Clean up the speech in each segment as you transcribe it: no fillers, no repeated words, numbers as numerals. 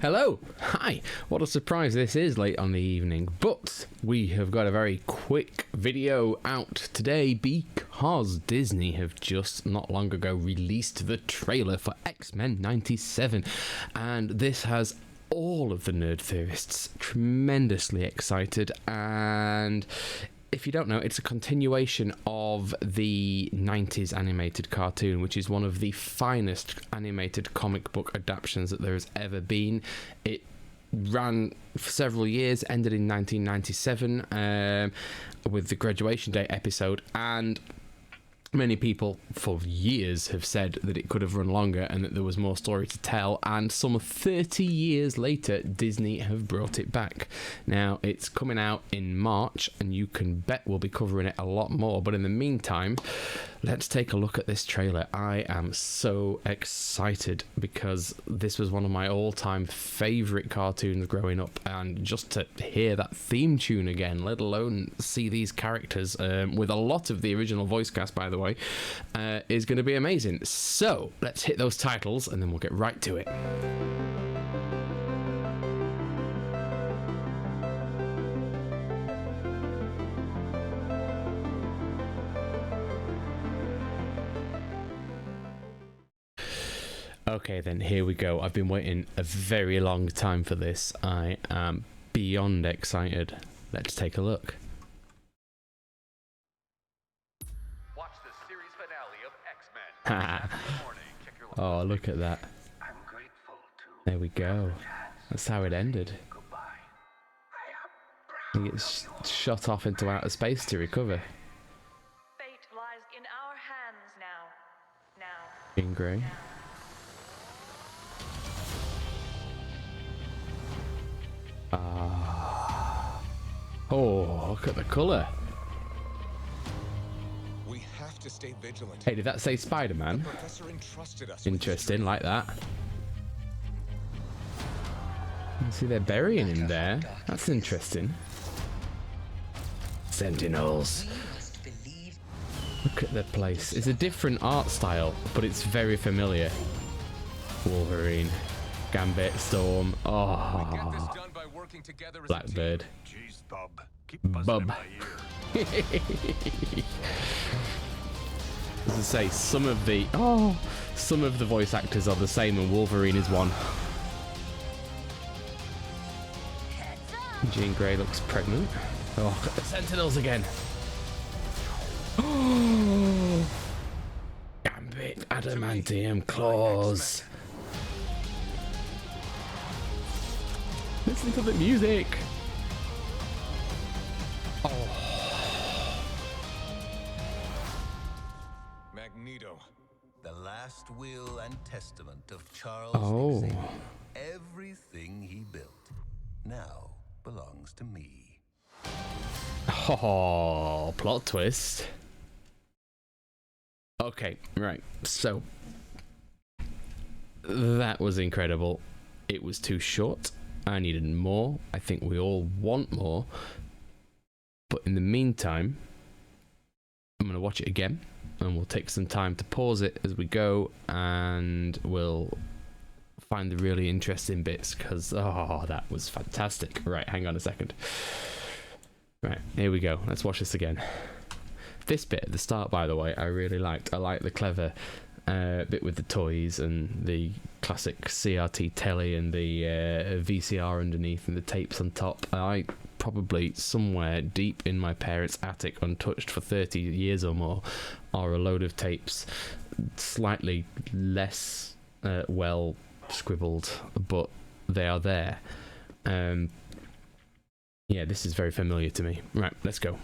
Hello! Hi! What a surprise this is late on the evening, but we have got a very quick video out today because Disney have just not long ago released the trailer for X-Men 97, and this has all of the nerd theorists tremendously excited. And if you don't know, it's a continuation of the 90s animated cartoon, which is one of the finest animated comic book adaptions that there has ever been. It ran for several years, ended in 1997 with the Graduation Day episode, and many people for years have said that it could have run longer and that there was more story to tell, and some 30 years later Disney have brought it back. Now it's coming out in March and you can bet we'll be covering it a lot more, but in the meantime let's take a look at this trailer. I am so excited because this was one of my all-time favourite cartoons growing up, and just to hear that theme tune again, let alone see these characters with a lot of the original voice cast, by the way, is going to be amazing. So let's hit those titles and then we'll get right to it. Okay then, here we go. I've been waiting a very long time for this. I am beyond excited. Let's take a look. Watch the series finale of X-Men. Oh, look at that. I'm grateful to There we go. That's how it ended. goodbye. He gets shot off into outer space to recover. Fate lies in our hands now. Jean Grey. Oh, look at the colour. We have to stay vigilant. Hey, did that say Spider-Man? Professor entrusted us. Interesting, like that. You see they're burying him there. That's interesting. Sentinels. Look at the place. It's a different art style, but it's very familiar. Wolverine, Gambit, Storm. Get this Oh, done by working together as Blackbird. Jeez, Bub. Keep Bub. As I say, some of the voice actors are the same, and Wolverine is one. Jean Grey looks pregnant. Oh, look at the Sentinels again. Oh, Gambit, adamantium claws. Listen to the music. Magneto. The last will and testament of Charles Oh. Xavier. Everything he built now belongs to me. Oh, plot twist. Okay, right. So that was incredible. It was too short. I needed more. I think we all want more. But in the meantime, I'm going to watch it again, and we'll take some time to pause it as we go, and we'll find the really interesting bits, because, oh, that was fantastic. Right, hang on a second. Right, here we go. Let's watch this again. This bit at the start, by the way, I really liked. I like the clever bit with the toys and the classic CRT telly and the VCR underneath and the tapes on top. I probably somewhere deep in my parents' attic, untouched for 30 years or more, are a load of tapes, slightly less well scribbled, but they are there. Yeah, this is very familiar to me. Right, let's go.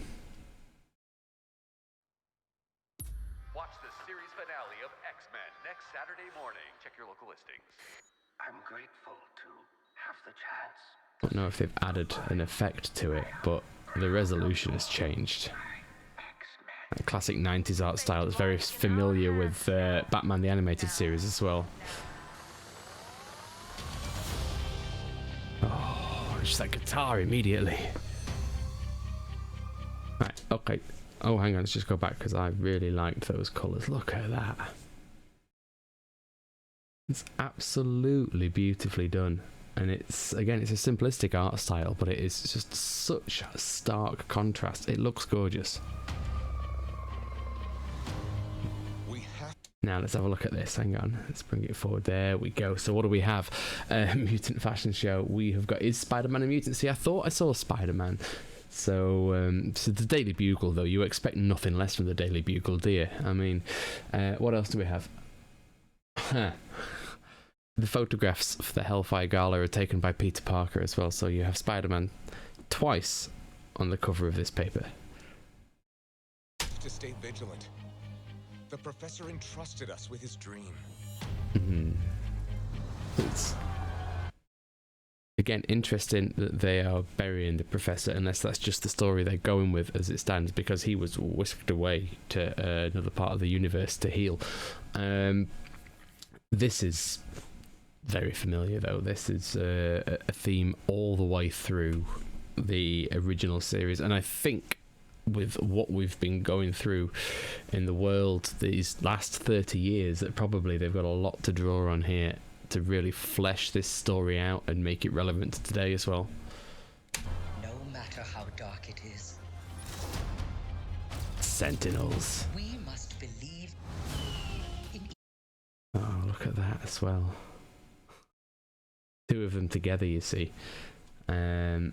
Watch the series finale of X-Men next Saturday morning. Check your local listings. I'm grateful to have the chance. I don't know if they've added an effect to it, but the resolution has changed. That classic 90s art style is very familiar with Batman the Animated Series as well. Oh, just that guitar immediately. Right, okay. Oh, hang on, let's just go back because I really liked those colours. Look at that. It's absolutely beautifully done. and it's a simplistic art style, but it is just such a stark contrast. It looks gorgeous. Now let's have a look at this. Hang on, let's bring it forward. There we go. So what do we have? Mutant fashion show. We have got, is Spider-Man a mutant? See, I thought I saw Spider-Man. So, so the Daily Bugle, though, you expect nothing less from the Daily Bugle, do you? I mean, what else do we have? The photographs for the Hellfire Gala are taken by Peter Parker as well. So you have Spider-Man twice on the cover of this paper. To stay vigilant. The professor entrusted us with his dream. It's again interesting that they are burying the professor, unless that's just the story they're going with as it stands, because he was whisked away to another part of the universe to heal. This is very familiar, though. This is a theme all the way through the original series, and I think with what we've been going through in the world these last 30 years, that probably they've got a lot to draw on here to really flesh this story out and make it relevant to today as well. No matter how dark it is, Sentinels. we must believe in Oh, look at that as well. Two of them together, you see. And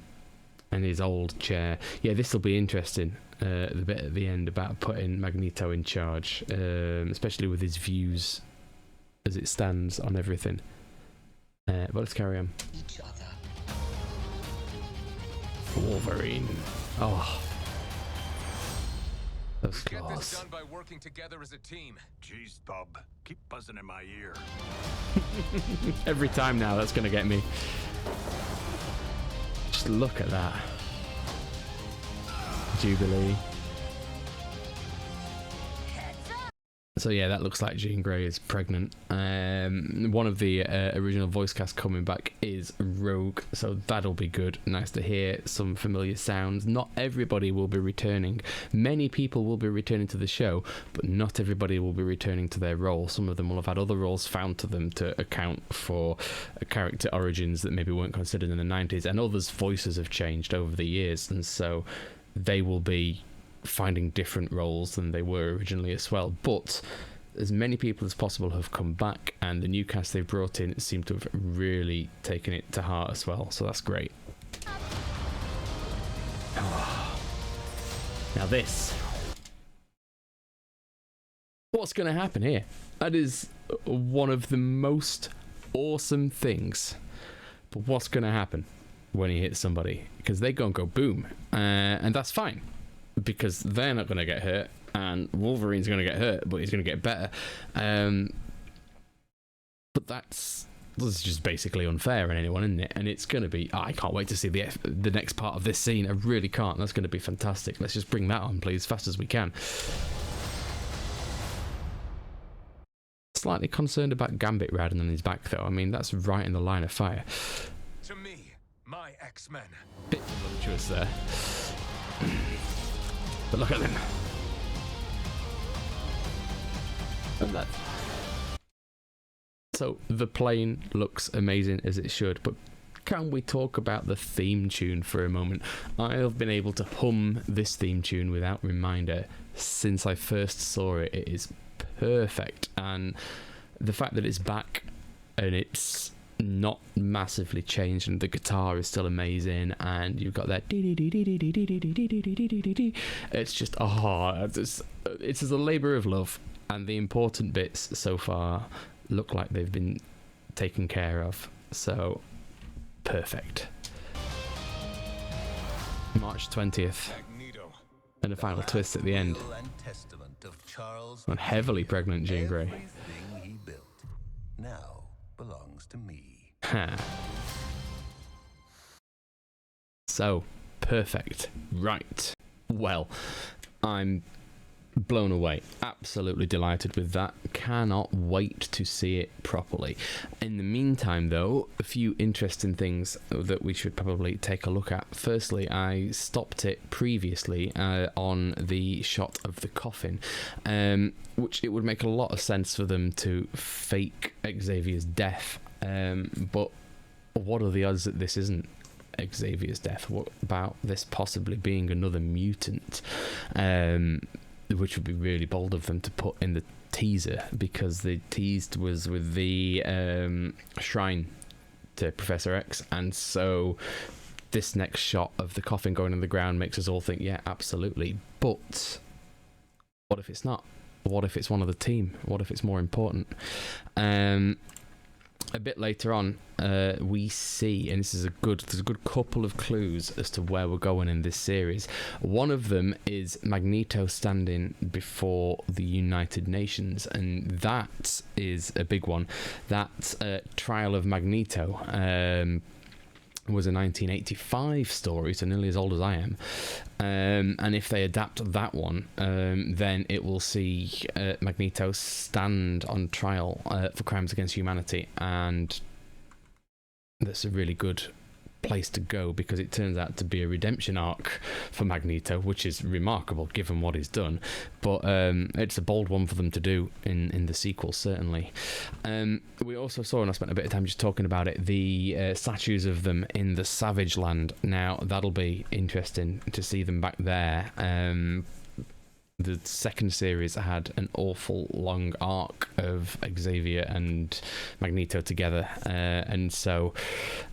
his old chair. Yeah, this will be interesting. The bit at the end about putting Magneto in charge, especially with his views as it stands on everything. But let's carry on. each other. Wolverine. Oh, those Get this claws. done by working together as a team. Jeez, Bob, keep buzzing in my ear. Every time now, that's going to get me. Just look at that. Jubilee. So yeah, that looks like Jean Grey is pregnant. One of the original voice cast coming back is Rogue, so that'll be good. Nice to hear some familiar sounds. Not everybody will be returning. Many people will be returning to the show, but not everybody will be returning to their role. Some of them will have had other roles found to them to account for character origins that maybe weren't considered in the 90s, and others' voices have changed over the years, and so they will be finding different roles than they were originally as well. But as many people as possible have come back, and the new cast they've brought in seem to have really taken it to heart as well, so that's great. Oh. Now this, what's going to happen here? That is one of the most awesome things. But what's going to happen when he hits somebody? Because they're going to go boom, and that's fine, because they're not going to get hurt, and Wolverine's going to get hurt, but he's going to get better. But that's just basically unfair on anyone, isn't it? And it's going to be... I can't wait to see the next part of this scene. I really can't. That's going to be fantastic. Let's just bring that on, please, as fast as we can. Slightly concerned about Gambit riding on his back, though. I mean, that's right in the line of fire. To me, my X-Men. Bit voluptuous there. But look at them. And that. So the plane looks amazing, as it should, but can we talk about the theme tune for a moment? I have been able to hum this theme tune without reminder since I first saw it. It is perfect, and the fact that it's back and it's not massively changed, and the guitar is still amazing, and you've got that it's just it's a labor of love, and the important bits so far look like they've been taken care of, so perfect. March 20th, Magneto. and a final twist at the end And testament of Charles on heavily pregnant Jean Grey. Everything he built now belongs to me. So perfect. Right, well, I'm blown away, absolutely delighted with that. Cannot wait to see it properly. In the meantime, though, a few interesting things that we should probably take a look at. Firstly, I stopped it previously on the shot of the coffin, which it would make a lot of sense for them to fake Xavier's death, but what are the odds that this isn't Xavier's death? What about this possibly being another mutant? Which would be really bold of them to put in the teaser, because the teased was with the shrine to Professor X, and so this next shot of the coffin going in the ground makes us all think, yeah, absolutely. But what if it's not? What if it's one of the team? What if it's more important? A bit later on, we see, and there's a good couple of clues as to where we're going in this series. One of them is Magneto standing before the United Nations, and that is a big one. That Trial of Magneto was a 1985 story, so nearly as old as I am. And if they adapt that one, then it will see Magneto stand on trial for crimes against humanity, and that's a really good place to go, because it turns out to be a redemption arc for Magneto, which is remarkable given what he's done, but it's a bold one for them to do in the sequel, certainly. We also saw, and I spent a bit of time just talking about it, the statues of them in the Savage Land. Now that'll be interesting to see them back there. The second series had an awful long arc of Xavier and Magneto together, and so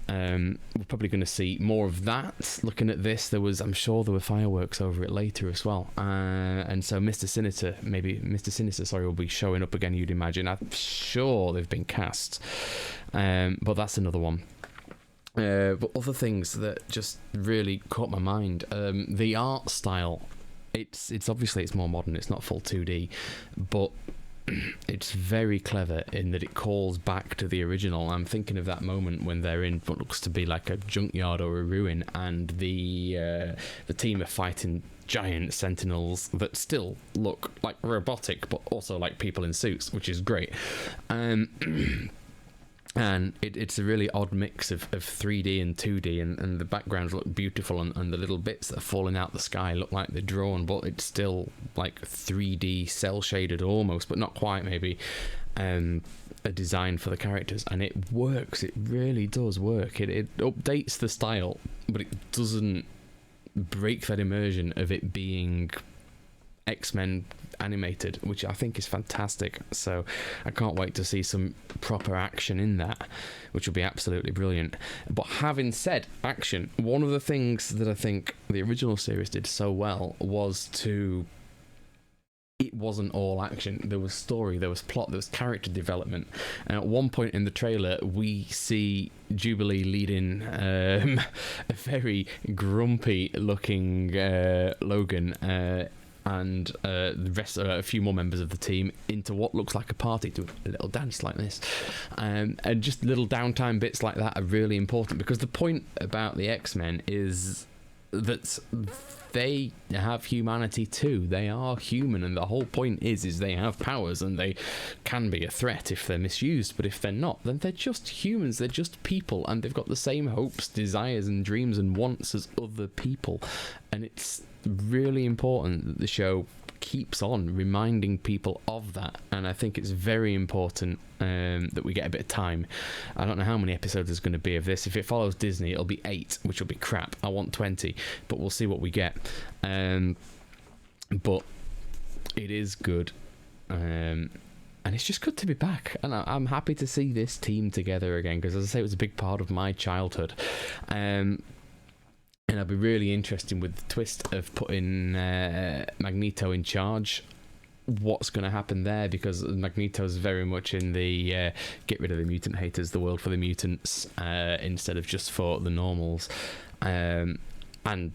we're probably going to see more of that. Looking at this, I'm sure there were fireworks over it later as well, and so Mr. Sinister will be showing up again, you'd imagine. I'm sure they've been cast, but that's another one. But other things that just really caught my mind, the art style. It's obviously it's more modern, it's not full 2D, but it's very clever in that it calls back to the original. I'm thinking of that moment when they're in what looks to be like a junkyard or a ruin, and the team are fighting giant sentinels that still look like robotic but also like people in suits, which is great. And it's a really odd mix of 3D and 2D, and the backgrounds look beautiful, and the little bits that are falling out the sky look like they're drawn, but it's still like 3D cell shaded almost, but not quite, maybe a design for the characters, and it works. It really does work. It updates the style, but it doesn't break that immersion of it being X-Men animated, which I think is fantastic. So I can't wait to see some proper action in that, which will be absolutely brilliant. But having said action, one of the things that I think the original series did so well was it wasn't all action. There was story, there was plot, there was character development. And at one point in the trailer, we see Jubilee leading a very grumpy looking Logan and the rest, a few more members of the team, into what looks like a party, to a little dance like this, and just little downtime bits like that are really important, because the point about the X-Men is that they have humanity too. They are human, and the whole point is they have powers, and they can be a threat if they're misused, but if they're not, then they're just humans. They're just people, and they've got the same hopes, desires and dreams and wants as other people. And it's really important that the show keeps on reminding people of that, and I think it's very important that we get a bit of time. I don't know how many episodes there's going to be of this. If it follows Disney, it'll be 8, which will be crap. I want 20, but we'll see what we get. But it is good, and it's just good to be back, and I'm happy to see this team together again, because as I say, it was a big part of my childhood. And I'll be really interested with the twist of putting Magneto in charge. What's going to happen there? Because Magneto's very much in the get rid of the mutant haters, the world for the mutants, instead of just for the normals. And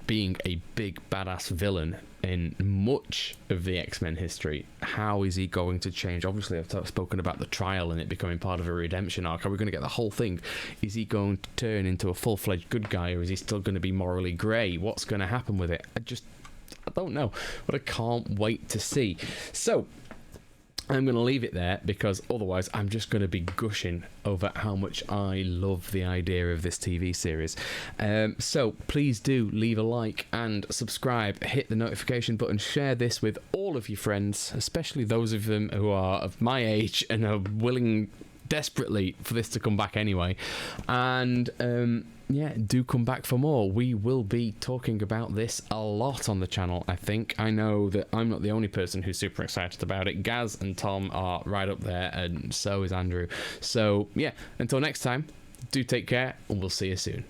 being a big badass villain in much of the X-Men history, how is he going to change? Obviously, I've spoken about the trial and it becoming part of a redemption arc. Are we going to get the whole thing? Is he going to turn into a full-fledged good guy, or is he still going to be morally grey? What's going to happen with it? I don't know, but I can't wait to see. So I'm going to leave it there, because otherwise I'm just going to be gushing over how much I love the idea of this TV series. So please do leave a like and subscribe, hit the notification button, share this with all of your friends, especially those of them who are of my age and are willing desperately for this to come back anyway. And yeah, do come back for more. We will be talking about this a lot on the channel, I think. I know that I'm not the only person who's super excited about it. Gaz and Tom are right up there, and so is Andrew. So yeah, until next time, do take care, and we'll see you soon.